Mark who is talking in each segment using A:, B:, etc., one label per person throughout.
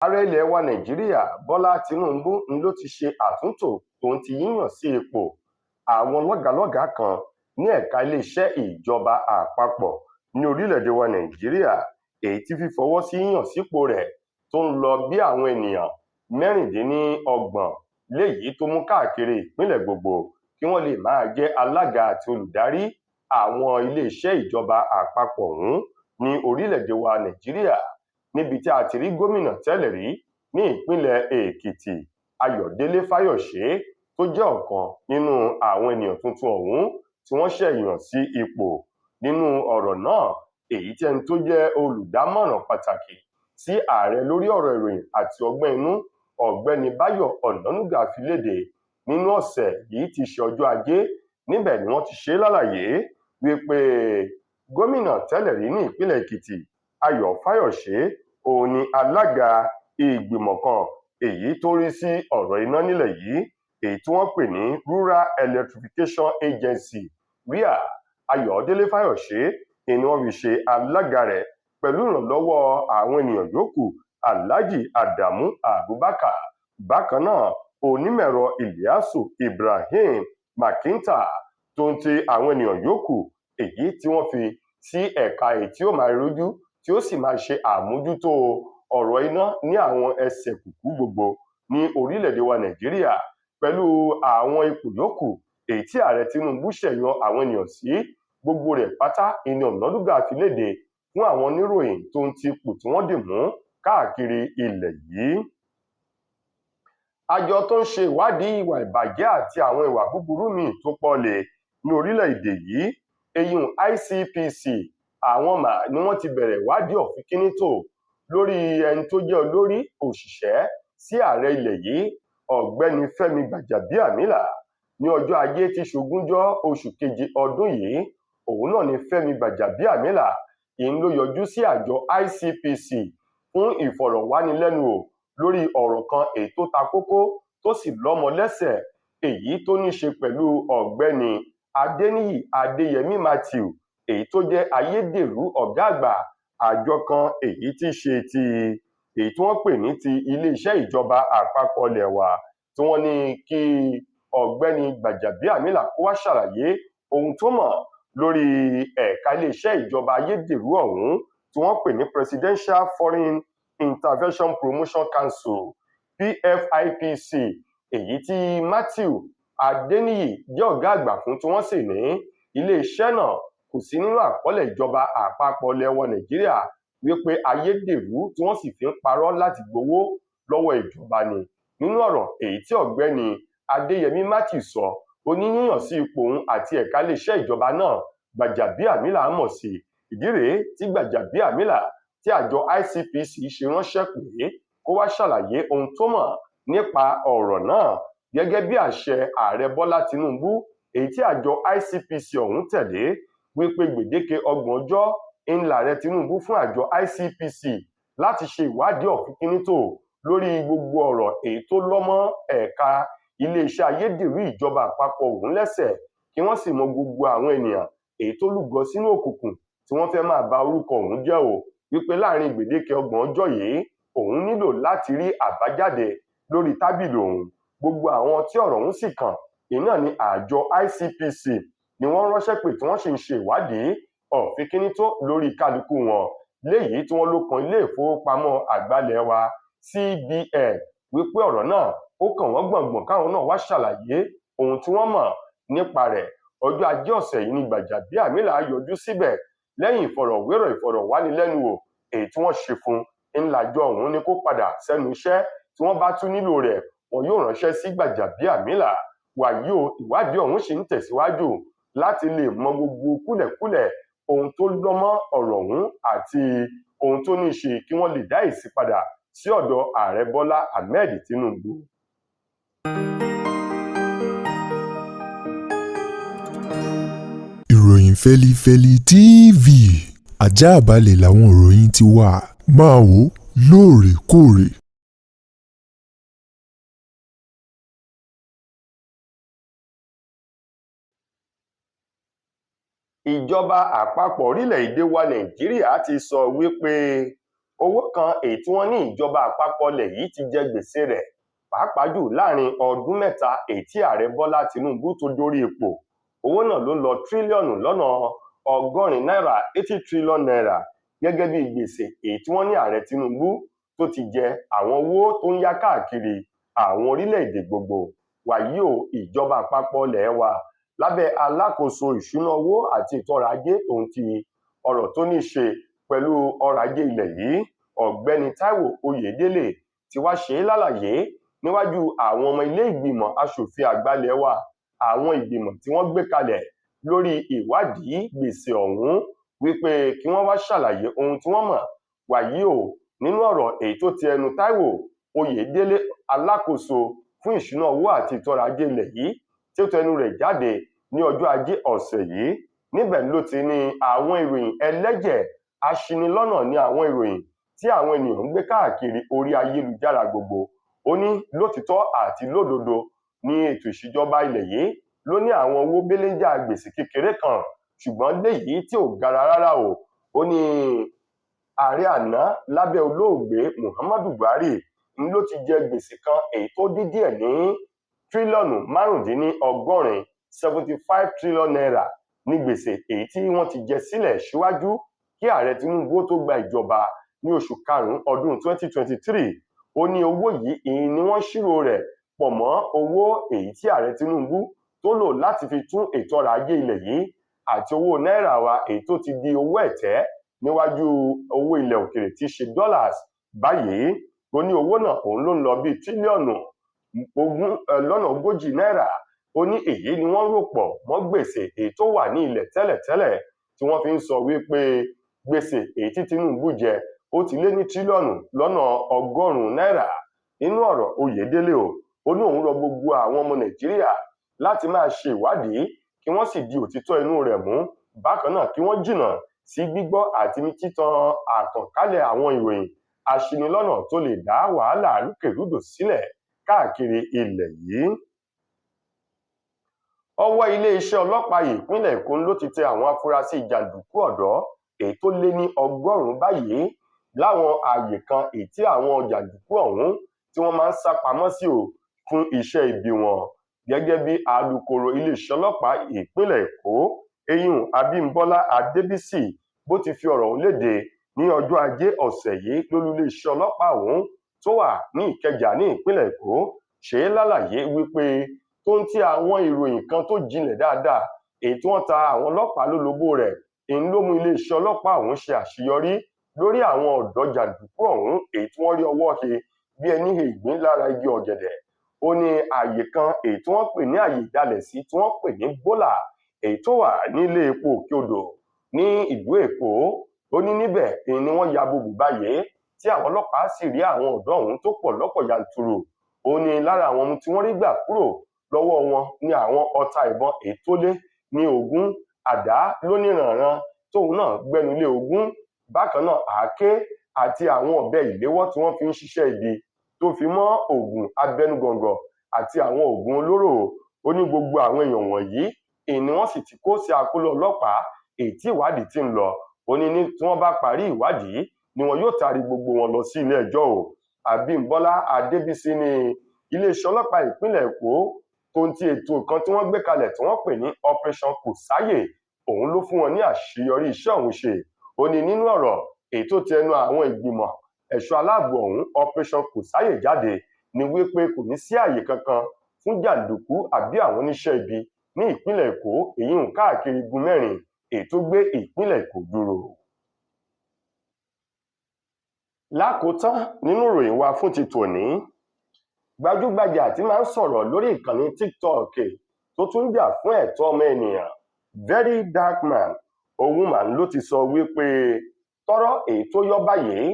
A: Ààrẹ ilẹ̀ wa Nàìjíríà Bọ́lá Tinubu ló ti ṣe àtúntò tòun ti yíyàn sí ipò àwọn lọ́gàálọ́gàá kan ní ẹ̀ka iléeṣẹ́ ìjọba àpapọ̀ ní orílẹ̀-èdè wa Nàìjíríà, èyí tí fífọwọ́ sí yíyàn sípò rẹ̀ tó ń lọ bí àwọn ènìyàn 26 léyìí tó mú káàkiri ìpínlẹ̀ gbogbo kí wọ́n lè máa jẹ́ alága àti olùdarí àwọn iléeṣẹ́ ìjọba àpapọ̀ ọ̀hún ní orílẹ̀-èdè wa Nàìjíríà, níbi tí a ti rí gómìnà tẹ́lẹ̀ rí ní ìpínlẹ̀ Èkìtì Ayọ̀délé Fáyọ̀ṣe tó jẹ́ ọ̀kan nínú àwọn ènìyàn tuntun ọ̀hún tí wọ́n ṣẹ̀ yàn sí ipò. Nínú ọ̀rọ̀ náà, èyí tí ẹni tó jẹ́ olùdámọ̀ràn pàtàkì sí ààrẹ lórí ọ̀rọ̀ ìròyìn àti ọgbọ́n inú Ọ̀gbẹ́ni Báyọ̀ Ọ̀nànúgà fi léde nínú ọ̀sẹ̀ yìí tí ṣe ọjọ́ Ajé, níbẹ̀ ni wọ́n ti ṣe lálàyé wípé gómìnà tẹ́lẹ̀ rí ní ìpínlẹ̀ Èkìtì Ayọ̀ Fáyọ̀ṣe òun ni alága ìgbìmọ̀ kan èyí tó rí sí ọ̀rọ̀ iná nílẹ̀ yìí, èyí tí wọ́n pè ní Rural Electrification Agency REA. Ayọ̀délé Fáyọ̀ṣe ni wọ́n fi ṣe alága rẹ̀ pẹ̀lú ìrànlọ́wọ́ àwọn ènìyàn yòókù Alhaji Adamu Abubakar, bákan náà onímọ̀-ẹ̀rọ Ilyasu Ibrahim Makinta tó ń ti àwọn ènìyàn yòókù èyí tí wọ́n fi sí ẹ̀ka èyí tí ó máa rójú tí ó sì máa ṣe àmójútó ọ̀rọ̀ iná ní àwọn ẹsẹ̀ kùkú gbogbo ní orílẹ̀-èdè wa Nàìjíríà, pẹ̀lú àwọn ipò yòókù èyí tí ààrẹ Tinubu ṣẹ̀yàn àwọn ènìyàn sí. Gbogbo rẹ̀ pátá ni Ọ̀nànúgà fi léde fún àwọn oníròyìn tó ń ti ipò tí wọ́n dì mú káàkiri ilẹ̀ yìí. Àjọ tó ń ṣe ìwádìí ìwà ìbàjẹ́ àti àwọn ìwà búburú míì tó pọ̀lẹ̀ ní orílẹ̀-èdè yìí, èyun ICPC, àwọn ni wọ́n ti bẹ̀rẹ̀ ìwádìí ọ̀fínkíníntò lórí ẹni tó jẹ́ olórí òṣìṣẹ́ sí ààrẹ ilẹ̀ yìí Ọ̀gbẹ́ni Fẹ́mi Gbàjàbíàmílà. Ní ọjọ́ Ajé tí ṣogúnjọ́ oṣù keje ọdún yìí, òun náà ni Fẹ́mi Gbàjàbíàmílà ló yọjú sí àjọ ICPC fún ìfọ̀rọ̀wánilẹ́nuwò lórí ọ̀rọ̀ kan èyí tó ta kókó tó sì lọ́mọ lẹ́sẹ̀, èyí tó ní ṣe pẹ̀lú Ọ̀gbẹ́ni Adéníyì Adéyẹmí Matthew, èyí tó jẹ́ ayédèrú ọ̀gá àgbà àjọ kan èyí tí ṣe ti èyí tí wọ́n pè ní ti iléeṣẹ́ ìjọba àpapọ̀ ilẹ̀ wa, tí wọ́n ní kí Ọ̀gbẹ́ni Gbàjàbíàmílà kó wá ṣàlàyé ohun tó mọ̀ lórí ẹ̀ka iléeṣẹ́ ìjọba ayédèrú ọ̀hún tí wọ́n pè ní Presidential Foreign Intervention Promotion Council PFIPC, èyí tí Matthew Adéníyì jẹ́ ọ̀gá àgbà fún, tí wọ́n sì ní iléeṣẹ́ náà kò sí nínú àkọọ́lẹ̀ ìjọba àpapọ̀ ilẹ̀ wa Nàìjíríà, wípé ayédèrú tí wọ́n sì fi ń parọ́ láti gbowó lọ́wọ́ ìjọba ni. Nínú ọ̀rọ̀ èyí tí Ọ̀gbẹ́ni Adéyẹmí Matthew sọ, ó ní yíyàn sí ipò òun àti ẹ̀ka iléeṣẹ́ ìjọba náà Gbàjàbíàmílà mọ̀ sí. Ìdí rèé tí Gbàjàbíàmílà tí àjọ ICPC ṣe ránṣẹ́ pé kó wá ṣàlàyé ohun tó mọ̀ nípa ọ̀rọ̀ náà gẹ́gẹ́ bí àṣẹ ààrẹ Bọ́lá Tinubu, èyí tí àjọ ICPC ọ̀hún tẹ̀lé, wípé gbèdéke 30 ọjọ́ ńláàrẹ Tinubu fún àjọ ICPC láti ṣe ìwádìí ọ̀fínkíníntò lórí gbogbo ọ̀rọ̀ èyí tó lọ́mọ́ ẹ̀ka iléeṣẹ́ ayédèrú ìjọba àpapọ̀ ọ̀hún lẹ́sẹ̀, kí wọ́n sì mọ gbogbo àwọn ènìyàn èyí tó lúgọ sínú òkùnkùn tí wọ́n fẹ́ máa ba orúkọ ọ̀hún jẹ́ o, wípé láàrin gbèdéke 30 ọjọ́ yìí òun nílò láti rí àbájáde lórí tábìlì òun. Gbogbo àwọn tí ọ̀rọ̀ ọ̀hún sì kàn iná ní àjọ ICPC ni wọ́n ránṣẹ́ pé tí wọ́n sì ń ṣe ìwádìí ọ̀fínkíníntò lórí kálukú wọn, léyìí tí wọ́n ló kan ilé ìfowópamọ́ àgbà ilẹ̀ wa CBN, wípé ọ̀rọ̀ náà ó kàn wọ́n gbọ̀ngbọ̀n káwọn náà wá ṣàlàyé ohun tí wọ́n mọ̀ nípa rẹ̀. Ọjọ́ Ajé ọ̀sẹ̀ yìí ni Gbàjàbíàmílà yọjú síbẹ̀ lẹ́yìn ìfọ̀rọ̀wánilẹ́nuwò èyí tí wọ́n ṣe fún ńlájọ ọ̀hún ní kó padà sẹ́nu iṣẹ́, tí wọ́n bá tún nílò rẹ̀ wọn yóò ránṣẹ́ sí Gbàjàbíàmílà. Wàyí o, ìwádìí ọ̀hún sì ń tẹ̀síwájú láti lè mọ gbogbo kúlẹ̀kúlẹ̀ ohun tó lọ́mọ́ ọ̀rọ̀ ọ̀hún àti ohun tó ní ṣe, kí wọ́n lè dá èsì padà sí ọ̀dọ̀ ààrẹ Bọ́lá Ahmed Tinubu.
B: Ìròyìn Fẹ́lifẹ́li TV, àjààbálẹ̀ làwọn ìròyìn ti wà, máa wò lóòrèkóòrè.
A: Ìjọba àpapọ̀ orílẹ̀-èdè wa Nàìjíríà ti sọ wípé owó kan èyí tí wọ́n ní ìjọba àpapọ̀ ilẹ̀ yìí ti jẹ gbèsè rẹ̀ pàápàá jù láàrin ọdún mẹ́ta èyí tí ààrẹ Bọ́lá Tinubu tó dórí ipò. Owó náà ló lọ tírílíọ̀nù lọ́nà ọgọ́rin náírà 80 trillion naira gẹ́gẹ́ bí gbèsè èyí tí wọ́n ní ààrẹ Tinubu tó ti jẹ àwọn owó tó ń yá káàkiri àwọn orílẹ̀-èdè gbogbo. Wàyí o, ìjọba àpapọ̀ ilẹ̀ wa lábẹ́ alákòóso ìṣúná owó àti ètò ọrọ̀ ajé òun ti ọ̀rọ̀ tó ní ṣe pẹ̀lú ọrọ̀ ajé ilẹ̀ yìí, ọ̀gbẹ́ni Táíwò Oyèdélé ti wá ṣe lálàyé níwájú àwọn ọmọ ilé ìgbìmọ̀ aṣòfin àgbà ilẹ̀ wa, àwọn ìgbìmọ̀ tí wọ́n gbé kalẹ̀ lórí ìwádìí gbèsè ọ̀hún wípé kí wọ́n wá ṣàlàyé ohun tí wọ́n mọ̀. Wàyí o, nínú ọ̀rọ̀ èyí tó ti ẹnu Táíwò Oyèdélé, alákòóso fún ìṣúná owó àti ètò ọrọ̀ ajé ilẹ̀ yìí, tí ó tẹnu rẹ̀ jáde ní ọjọ́ ajé ọ̀sẹ̀ yìí, níbẹ̀ ló ti ní àwọn ìròyìn ẹlẹ́jẹ̀ aṣinilọ́nà ní àwọn ìròyìn tí àwọn ènìyàn ń gbé káàkiri orí ayélujára gbogbo. Ó ní lótìtọ́ àti lódodo ní ètò ìṣèjọba ilẹ̀ yìí ló ní àwọn owó béléjà gbèsè kékeré kan, ṣùgbọ́n léyìí tí ò gara rárá o. Ó ní ààrẹ àná lábẹ́ olóògbé Muhammadu Buhari ló ti jẹ gbèsè kan èyí tó dín díẹ̀ ní tírílíọ̀nù márùndínlọ́gọ́rin 75 trillion naira ní gbèsè èyí tí wọ́n ti jẹ sílẹ̀ síwájú kí ààrẹ Tinubu tó gba ìjọba ní oṣù karùn-ún ọdún 2023. Ó ní owó yìí ni wọ́n ṣírò rẹ̀ pọ̀ mọ́ owó èyí tí ààrẹ Tinubu tó lò láti fi tún ètò ọrọ̀ ajé ilẹ̀ yìí àti owó náírà wa èyí tó ti di owó ẹ̀tẹ́ níwájú owó ilẹ̀ òkèrè tí í ṣe dollars. Báyìí ó ní owó náà òun ló ń lọ bíi tírílíọ̀nù lọ́nà ogójì náírà. Ó ní èyí ni wọ́n rò pọ̀ mọ́ gbèsè èyí tó wà ní ilẹ̀ tẹ́lẹ̀tẹ́lẹ̀ tí wọ́n fi ń sọ wípé gbèsè èyí tí Tinubu jẹ ó ti lé ní tírílíọ̀nù lọ́nà ọgọ́rùn-ún náírà. Nínú ọ̀rọ̀ Oyèdélé o, ó ní òun rọ gbogbo àwọn ọmọ Nàìjíríà láti máa ṣe ìwádìí kí wọ́n sì di òtítọ́ inú rẹ̀ mú. Bákan náà kí wọ́n jìnnà sí gbígbọ́ àti títan àkànkálẹ̀ àwọn ìròyìn aṣinilọ́nà tó lè dá wàhálà rúkèrúdò sílẹ̀ káàkiri ilẹ̀ yìí. Ọwọ́ iléeṣẹ́ ọlọ́pàá ìpínlẹ̀ Èkó ló ti tẹ àwọn afurasí jàǹdùkú ọ̀dọ́ èyí tó lé ní 100 báyìí láwọn ààyè kan èyí tí àwọn jàǹdùkú ọ̀hún tí wọ́n máa ń sá pamọ́ sí o fún iṣẹ́ ibi wọn. Gẹ́gẹ́ bí alukoro iléeṣẹ́ ọlọ́pàá ìpínlẹ̀ Èkó eyín Abímbọ́lá Adébísì bó ti fi ọ̀rọ̀ ọ̀hún léde ní ọjọ́ ajé ọ̀sẹ̀ yìí lólú iléeṣẹ́ ọlọ́pàá ọ̀hún tó wà ní Ìkẹjà ní ìpínlẹ̀ Èkó ṣe lálàyé wípé tó ń tí àwọn ìròyìn kan tó jinlẹ̀ dáadáa èyí tí wọ́n ta àwọn ọlọ́pàá lólobó rẹ̀ èyí ló mú iléeṣẹ́ ọlọ́pàá ọ̀hún ṣe àṣeyọrí lórí àwọn ọ̀dọ́ jàǹdùkú ọ̀hún èyí tí wọ́n rí ọwọ́ he bí ẹni he ìgbín lára igi ọ̀gẹ̀dẹ̀. Ó ní ààyè kan èyí tí wọ́n pè ní ààyè ìdálẹ̀sí tí wọ́n pè ní bólà èyí tó wà nílé epo Òkè Odò ní ìlú Èkó. Ó ní níbẹ̀ èyí ni wọ́n ya bòbò báyìí tí àwọn ọlọ́pàá sì rí àwọn ọ̀dọ́ ọ̀hún tó pọ̀ lọ́pọ̀ yanturu. Ó ní lára àwọn ohun tí wọ́n rí gbà kúrò lọ́wọ́ wọn ní àwọn ọta ìbọn èyí tó lé ní 20, àdá lóníranran tóun náà gbẹnulé 20, bákan náà àáké àti àwọn ọ̀bẹ ìléwọ́ tí wọ́n fi ń ṣiṣẹ́ ibi tó fi mọ́ oògùn abẹnugọ̀ngọ̀ àti àwọn oògùn olóró. Ó ní gbogbo àwọn èèyàn wọ̀nyí èyí ni wọ́n sì ti kó sí akóló ọlọ́pàá èyí tí ìwádìí ti ń lọ. Ó ní tí wọ́n bá parí ìwádìí ni wọn yóò taari gbogbo wọn lọ sí ilé ẹjọ́ o. Abímbọ́lá Adébísí ní iléeṣẹ́ ọlọ́pàá ìpínlẹ̀ Èkó tó ń ti ètò kan tí wọ́n gbé kalẹ̀ tí wọ́n pè ní Operation Kòsáyè òun ló fún wọn ní àṣeyọrí iṣẹ́ ọ̀hún ṣe. Ó ní nínú ọ̀rọ̀ èyí tó ti ẹnu àwọn ìgbìmọ̀ ẹ̀ṣọ́ aláàbò ọ̀hún Operation Kòsáyè jáde ni wípé kò ní sí ààyè kankan fún jàǹdùkú àbí àwọn oníṣẹ́ ibi ní ìpínlẹ̀ Èkó èyí ń káàkiri igun mẹ́rin èyí tó gbé ìpínlẹ̀ Èkó dúró. Lákòótán nínú ìròyìn wa fún ti tòní, gbajúgbajà tí máa ń sọ̀rọ̀ lórí ìkànnì TikTok tó tún jà fún ẹ̀tọ́ ọmọ ènìyàn Very Dark Man òun mà ló ti sọ wípé tọ́rọ̀ èyí tó yọ báyìí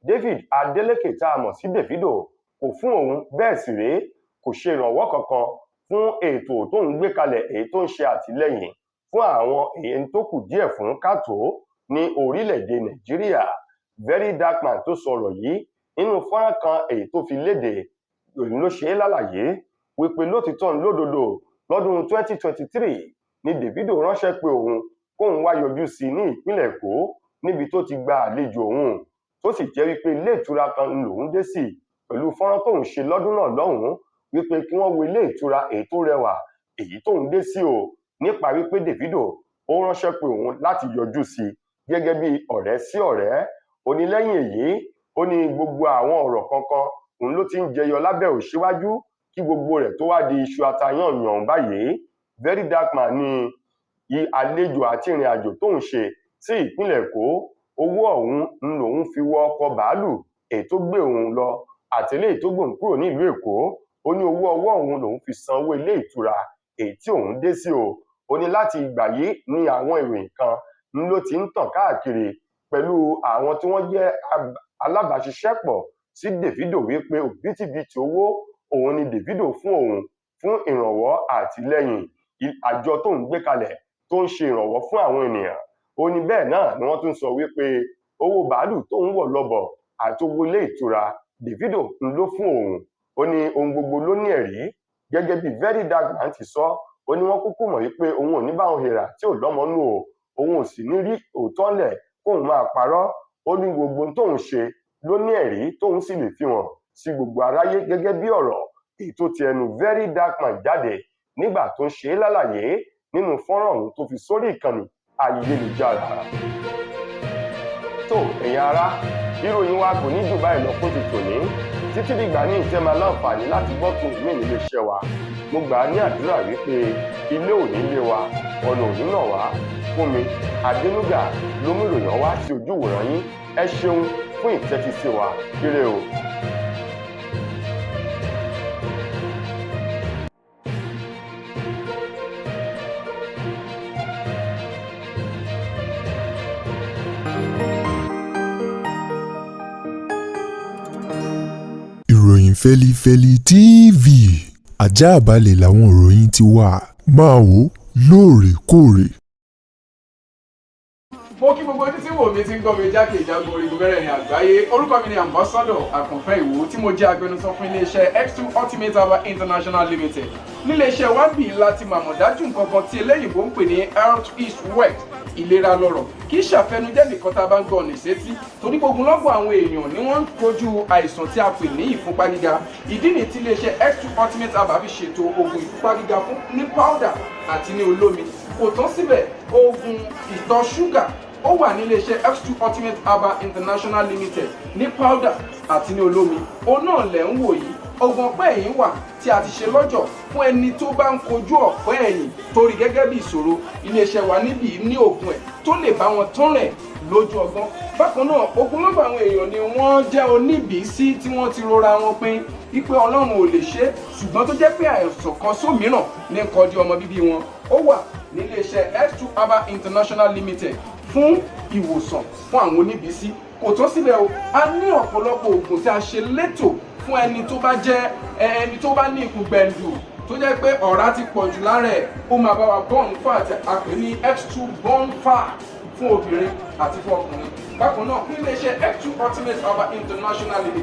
A: David Adeleke tá a mọ̀ sí Davido kò fún òun bẹ́ẹ̀ sì rèé kò ṣe ìrànwọ́ kankan fún ètò tó ń gbé kalẹ̀ èyí tó ń ṣe àtìlẹ́yìn fún àwọn èyí tó kù díẹ̀ fún káàtó ní orílẹ̀-èdè Nàìjíríà. Very Dark Man tó sọ̀rọ̀ yìí nínú fọ́nrán kan èyí tó fi léde ló ṣe é lálàyé wípé lótìtọ́ lódodo lọ́dún 2023 ni Davido ránṣẹ́ pé òun kóun wá yọjú sí ní ìpínlẹ̀ Èkó níbi tó ti gba àlejò òun tó sì jẹ́ wípé ilé ìtura kan lòún dé sí pẹ̀lú fọ́nrán tóun ṣe lọ́dún náà lọ́hùn-ún wípé kí wọ́n wo ilé ìtura èyí tó rẹwà èyí tóun dé sí o nípa wípé Davido ó ránṣẹ́ pé òun láti yọjú sí gẹ́gẹ́ bí ọ̀rẹ́ sí ọ̀rẹ́. Ó ní lẹ́yìn èyí ó ní gbogbo àwọn ọ̀rọ̀ kankan òun ló ti ń jẹyọ lábẹ́ òṣíwájú kí gbogbo rẹ̀ tó wá di iṣu atayànyàn báyìí. Very Dark Man ní àlejò àti ìrìn àjò tóun ṣe sí ìpínlẹ̀ Èkó, owó ọ̀hún lòun fi wọ ọkọ̀ bàálù èyí tó gbé òun lọ àti eléyìí tó gbòun kúrò nílùú Èkó. Ó ní owó ọwọ́ òun lòun fi san owó ilé ìtura èyí tí òun dé sí o. Ó ní láti ìgbà yìí ní àwọn ìròyìn kan ló ti ń tàn káàkiri pẹ̀lú àwọn tí wọ́n jẹ́ alábàáṣiṣẹ́pọ̀ sí Davido wípé òbítíbitì owó òun ni Davido fún òun fún ìrànwọ́ àtìlẹ́yìn àjọ tó ń gbé kalẹ̀ tó ń ṣe ìrànwọ́ fún àwọn ènìyàn. Ó ní bẹ́ẹ̀ náà ni wọ́n tún sọ wípé owó bàálù tó ń wọ̀ lọ́bọ̀ àti owó ilé ìtura Davido ló fún òun. Ó ní ohun gbogbo ló ní ẹ̀rí gẹ́gẹ́ bí Very Dark Man ti sọ. Ó ní wọ́n kúkú mọ̀ wípé òun ò ní bá wọn hèrà tí ò lọ́mọ nù o, òun ò sì ní rí òótọ́ lẹ̀ kóun máa parọ́. Ó ní gbogbo tóun ṣe ló ní ẹ̀rí tóun sì lè fi hàn sí gbogbo aráyé gẹ́gẹ́ bí ọ̀rọ̀ èyí tó ti ẹnu Very Dark Man jáde nígbà tó ń ṣe é lálàyé nínú fọ́nrán ọ̀hún tó fi sórí ìkànnì ayélujára. tó ẹ̀yin ará, ìròyìn wa kò ní jù báyìí lọ fún ti tòní. Títí dìgbà ní ìtẹ́ máa láǹfààní láti gbọ́ tó mí nílé iṣẹ́ wa. Mo gbà á ní àdúrà wípé ilé ò ní lé wa, ọ̀nà ò ní nà wá. Fúnmi Adénúgà ló mú ìròyìn wá sí ojú ìwòran yín. Ẹ ṣeun fún ìtẹ́tísí wa. Ire o.
B: Ìròyìn Fẹ́lifẹ́li TV àjààbálẹ̀ làwọn ìròyìn ti wà, máa wò lóòrèkóòrè.
C: Mo kí gbogbo ojú tí wò mí ti ń gbọ́ mi jákèjádò orígun mẹ́rẹ̀ẹ̀rin àgbáyé. Orúkọ mi ni Ambassador Àkànfẹ́ Ìwò tí mo jẹ́ agbẹnusọ fún iléeṣẹ́ X2 Ultimate Herbal International Limited. Níléeṣẹ́ wa ń bì láti màmọ̀ dájú nǹkan kan tí eléyìnbó ń pè ní Health is Wealth, ìlera lọ́rọ̀. Kì í ṣàfẹnujẹ́ nìkan tá a bá ń gbọ́ ọ̀nì sétí, torí gbogbo lọ́gbọ̀ àwọn èèyàn ni wọ́n ń kojú àìsàn tí a pè ní ìfúnpá gíga. Ìdí nìyí tí iléeṣẹ́ X2 Ultimate Herbal fi ṣètò oògùn ìfúnpá gíga fún ní powder àti ní olómi. Kò tán síbẹ̀, oògùn ìtọ̀ ṣúgà ó wà ní iléeṣẹ́ X2 Ultimate Herbal International Limited ní powder àti ní olómi. Òun náà lẹ̀ ń wò yìí. Oògùn ọ̀pẹ́ ẹ̀yìn wà tí a ti ṣe lọ́jọ̀ fún ẹni tó bá ń kojú ọ̀pẹ́ ẹ̀yìn torí gẹ́gẹ́ bí ìṣòro. Iléeṣẹ́ wa níbí ní oògùn ẹ̀ tó lè bá wọn tán rẹ̀ lójú ọgbọ́n. Bákan náà, ogunlọ́gọ̀ àwọn èèyàn ni wọ́n jẹ́ oníbìísí tí wọ́n ti rora wọn pín wípé Ọlọ́run ò lè ṣe, ṣùgbọ́n tó jẹ́ pé àìsàn kan sómìíràn ní kọjú ọmọ bíbí wọn. Ó wà ní iléeṣẹ́ X2 Herbal International Limited fún ìwòsàn fún àwọn oníbìísí. Kò tó síbẹ̀ o, a ní ọ̀pọ̀lọpọ̀ oògùn tí a ṣe létò fún ẹni tó bá jẹ́ ẹni tó bá ní ikùn gbẹ̀ndù tó jẹ́ pé ọ̀rá ti pọ̀ jù lára ẹ̀. Ó máa bá wa burn fat, a pè ní X2 burn fat fún obìnrin àti fún ọkùnrin. Bákan náà, ní iléeṣẹ́ X2 Ultimate Herbal International Limited